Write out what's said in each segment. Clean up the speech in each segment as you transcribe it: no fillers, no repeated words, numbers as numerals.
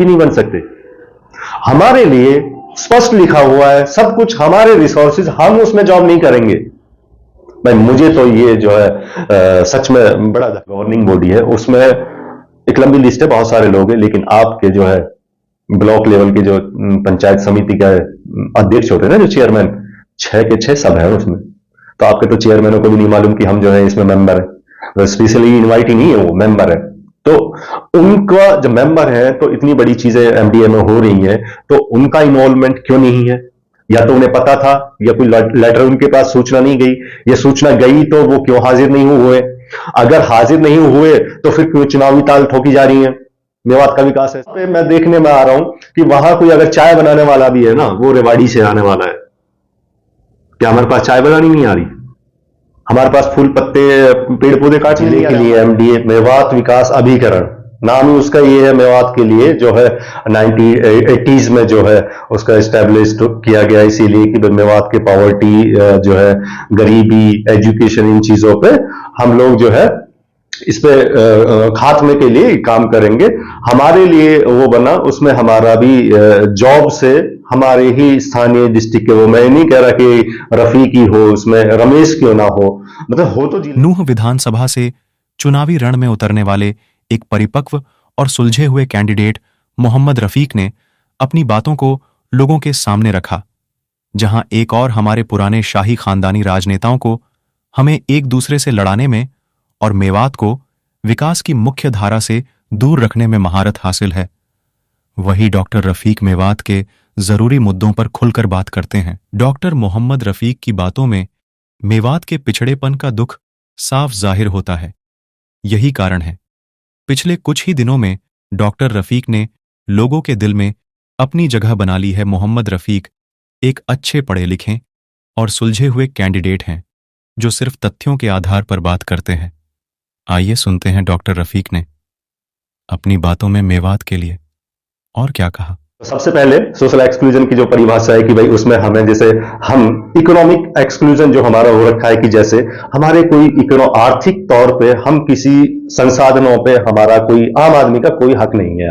भी नहीं बन सकते। हमारे लिए स्पष्ट लिखा हुआ है सब कुछ, हमारे रिसोर्सेज, हम उसमें जॉब नहीं करेंगे। भाई मुझे तो ये जो है सच में बड़ा गवर्निंग बॉडी है, उसमें एक लंबी लिस्ट है, बहुत सारे लोग हैं, लेकिन आपके जो है ब्लॉक लेवल के जो पंचायत समिति का अध्यक्ष होते हैं ना, जो चेयरमैन, 6 के 6 सब है उसमें। तो आपके तो चेयरमैनों को भी नहीं मालूम कि हम जो है इसमें मेंबर है, स्पेशली इनवाइट ही नहीं है, वो मेंबर है। तो उनका जब मेंबर है तो इतनी बड़ी चीजें एमडीए में हो रही है, तो उनका इन्वॉल्वमेंट क्यों नहीं है? या तो उन्हें पता था, या कोई लेटर उनके पास सूचना नहीं गई, या सूचना गई तो वो क्यों हाजिर नहीं हुए? अगर हाजिर नहीं हुए तो फिर क्यों चुनावी ताल ठोकी जा रही है? मेवात का विकास है, मैं देखने में आ रहा हूं कि वहां कोई अगर चाय बनाने वाला भी है ना, वो रेवाड़ी से आने वाला है। क्या हमारे पास चाय बनानी नहीं आ रही? हमारे पास फूल पत्ते पेड़ पौधे काटने के लिए एमडीए मेवात विकास अभिकरण नाम ही उसका ये है, मेवात के लिए जो है 1980s में जो है उसका एस्टेब्लिश किया गया, इसीलिए कि मेवात के पॉवर्टी जो है, गरीबी, एजुकेशन, इन चीजों पे हम लोग जो है इस पे खात्मे के लिए काम करेंगे। हमारे लिए वो बना, उसमें हमारा भी जॉब से हमारे ही स्थानीय डिस्ट्रिक्ट के, वो मैं नहीं कह रहा कि रफीकी हो, उसमें रमेश क्यों ना हो, मतलब हो तो। नूह विधानसभा से चुनावी रण में उतरने वाले एक परिपक्व और सुलझे हुए कैंडिडेट मोहम्मद रफीक ने अपनी बातों को लोगों के सामने रखा, जहां एक और हमारे पुराने शाही खानदानी राजनेताओं को हमें एक दूसरे से लड़ाने में और मेवात को विकास की मुख्य धारा से दूर रखने में महारत हासिल है, वही डॉक्टर रफीक मेवात के जरूरी मुद्दों पर खुलकर बात करते हैं। डॉक्टर मोहम्मद रफीक की बातों में मेवात के पिछड़ेपन का दुख साफ जाहिर होता है। यही कारण है पिछले कुछ ही दिनों में डॉक्टर रफीक ने लोगों के दिल में अपनी जगह बना ली है। मोहम्मद रफीक एक अच्छे पढ़े लिखे और सुलझे हुए कैंडिडेट हैं, जो सिर्फ तथ्यों के आधार पर बात करते हैं। आइए सुनते हैं डॉक्टर रफीक ने अपनी बातों में मेवात के लिए और क्या कहा। सबसे पहले सोशल एक्सक्लूजन की जो परिभाषा है कि भाई उसमें हमें, जैसे हम इकोनॉमिक एक्सक्लूजन जो हमारा हो रखा है कि जैसे हमारे कोई आर्थिक तौर पे हम किसी संसाधनों पे हमारा कोई आम आदमी का कोई हक नहीं है।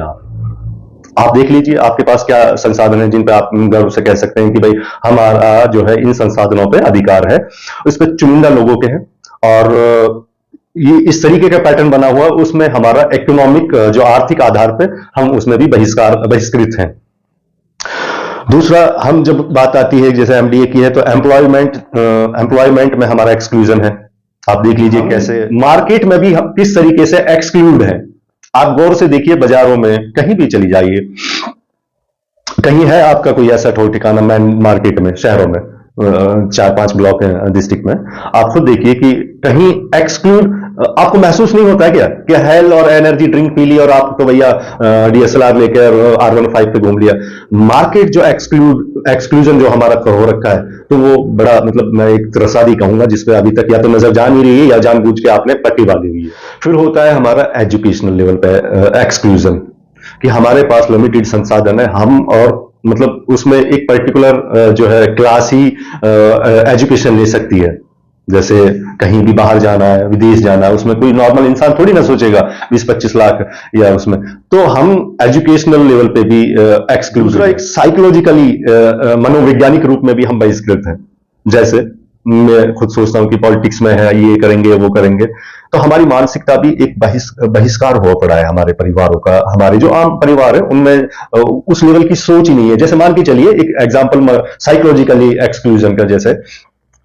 आप देख लीजिए आपके पास क्या संसाधन है जिन पे आप गर्व से कह सकते हैं कि भाई हमारा जो है इन संसाधनों पे अधिकार है। इस पे चुनिंदा लोगों के हैं, और ये इस तरीके का पैटर्न बना हुआ, उसमें हमारा इकोनॉमिक जो आर्थिक आधार पे हम उसमें भी बहिष्कृत हैं। दूसरा, हम जब बात आती है जैसे एमडीए की है, तो एम्प्लॉयमेंट में हमारा एक्सक्लूजन है। आप देख लीजिए कैसे मार्केट में भी हम किस तरीके से एक्सक्लूड है। आप गौर से देखिए, बाजारों में कहीं भी चली जाइए, कहीं है आपका कोई ऐसा ठोर ठिकाना मैन मार्केट में, शहरों में 4-5 ब्लॉक है डिस्ट्रिक्ट में, आप खुद देखिए कि कहीं एक्सक्लूड आपको महसूस नहीं होता है क्या कि हेल और एनर्जी ड्रिंक पी ली और आप तो भैया डीएसएलआर लेकर R15 पे घूम लिया। मार्केट जो एक्सक्लूजन जो हमारा हो रखा है, तो वो बड़ा, मतलब मैं एक त्रसादी कहूंगा जिसपे अभी तक या तो नजर जा नहीं रही है या जानबूझ के आपने पट्टी बांधी हुई है। फिर होता है हमारा एजुकेशनल लेवल पे एक्सक्लूजन, कि हमारे पास लिमिटेड संसाधन है, हम और मतलब उसमें एक पर्टिकुलर जो है क्लास ही एजुकेशन ले सकती है। जैसे कहीं भी बाहर जाना है, विदेश जाना है, उसमें कोई नॉर्मल इंसान थोड़ी ना सोचेगा 20-25 लाख या उसमें, तो हम एजुकेशनल लेवल पे भी एक्सक्लूसिव, एक साइकोलॉजिकली मनोवैज्ञानिक रूप में भी हम बहिष्कृत हैं। जैसे मैं खुद सोचता हूं कि पॉलिटिक्स में है, ये करेंगे वो करेंगे, तो हमारी मानसिकता भी एक बहिष्कार हुआ पड़ा है हमारे परिवारों का। हमारे जो आम परिवार है उनमें उस लेवल की सोच ही नहीं है। जैसे मान के चलिए एक एग्जांपल साइकोलॉजिकली एक्सक्लूजन का, जैसे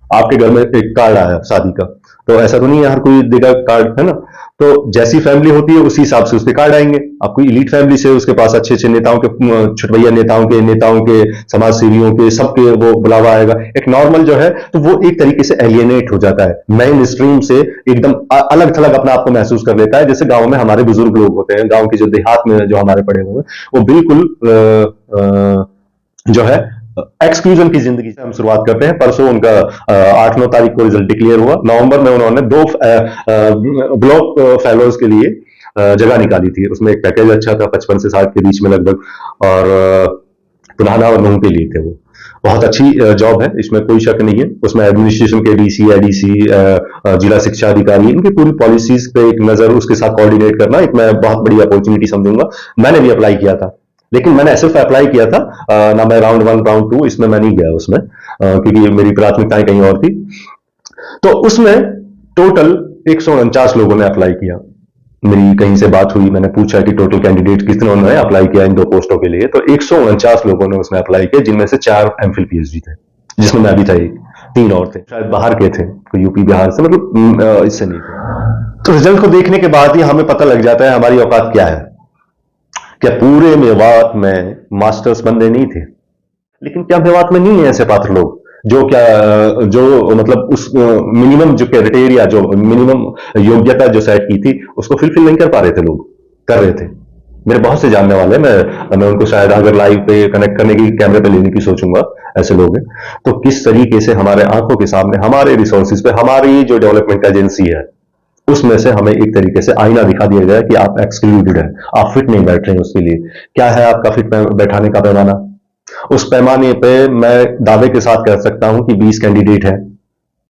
आपके घर में एक कार्ड आया शादी का, तो ऐसा तो नहीं है हर कोई देगा कार्ड, है ना? तो जैसी फैमिली होती है उसी हिसाब से उसके कार्ड आएंगे। आप कोई इलीट फैमिली से, उसके पास अच्छे अच्छे नेताओं के, छुटभैया नेताओं के समाज सेवियों के, सबके वो बुलावा आएगा। एक नॉर्मल जो है तो वो एक तरीके से एलियनेट हो जाता है, मेन स्ट्रीम से एकदम अलग थलग अपना आपको महसूस कर लेता है। जैसे गांव में हमारे बुजुर्ग लोग होते हैं, गांव के जो देहात में जो हमारे पड़े हुए हैं, वो बिल्कुल जो है एक्सक्लूजन की जिंदगी से हम शुरुआत करते हैं। परसों उनका 8-9 तारीख को रिजल्ट डिक्लेयर हुआ। नवंबर में उन्होंने 2 ब्लॉक फेलोज के लिए जगह निकाली थी। उसमें एक पैकेज अच्छा था, 55 से 60 के बीच में लगभग, और पुराना और नूह के लिए थे। वो बहुत अच्छी जॉब है, इसमें कोई शक नहीं है। उसमें एडमिनिस्ट्रेशन के डीसी, एडीसी, जिला शिक्षा अधिकारी, इनकी पूरी पॉलिसीज पे एक नजर, उसके साथ कोऑर्डिनेट करना, एक मैं बहुत बड़ी अपॉर्चुनिटी समझूंगा। मैंने भी अप्लाई किया था, लेकिन मैंने सिर्फ अप्लाई किया था, ना मैं राउंड 1 राउंड 2 इसमें मैं नहीं गया उसमें, क्योंकि मेरी प्राथमिकताएं कहीं और थी। तो उसमें टोटल 149 लोगों ने अप्लाई किया। मेरी कहीं से बात हुई, मैंने पूछा कि टोटल कैंडिडेट कितने उन्होंने अप्लाई किया इन 2 पोस्टों के लिए, तो 149 लोगों ने उसमें अप्लाई किया, जिनमें से 4 एमफिल पीएचडी थे, जिसमें मैं भी था एक, 3 और थे, शायद बाहर के थे, कोई यूपी बिहार से, मतलब इससे नहीं थे। तो रिजल्ट को देखने के बाद ही हमें पता लग जाता है हमारी औकात क्या है। क्या पूरे मेवात में मास्टर्स बंदे नहीं थे? लेकिन क्या मेवात में नहीं है ऐसे पात्र लोग जो मतलब उस मिनिमम जो क्राइटेरिया, जो मिनिमम योग्यता जो सेट की थी, उसको फुलफिल नहीं कर पा रहे थे, लोग कर रहे थे। मेरे बहुत से जानने वाले, मैं उनको शायद अगर लाइव पे कनेक्ट करने की, कैमरे पे लेने की सोचूंगा, ऐसे लोग हैं। तो किस तरीके से हमारे आंखों के सामने, हमारे रिसोर्सेज पे, हमारी जो डेवलपमेंट एजेंसी है, उसमें से हमें एक तरीके से आईना दिखा दिया जाए कि आप एक्सक्लूडेड है, आप फिट नहीं बैठ रहे हैं उसके लिए। क्या है आपका फिट बैठाने का पैमाना? उस पैमाने पे मैं दावे के साथ कह सकता हूं कि 20 कैंडिडेट है,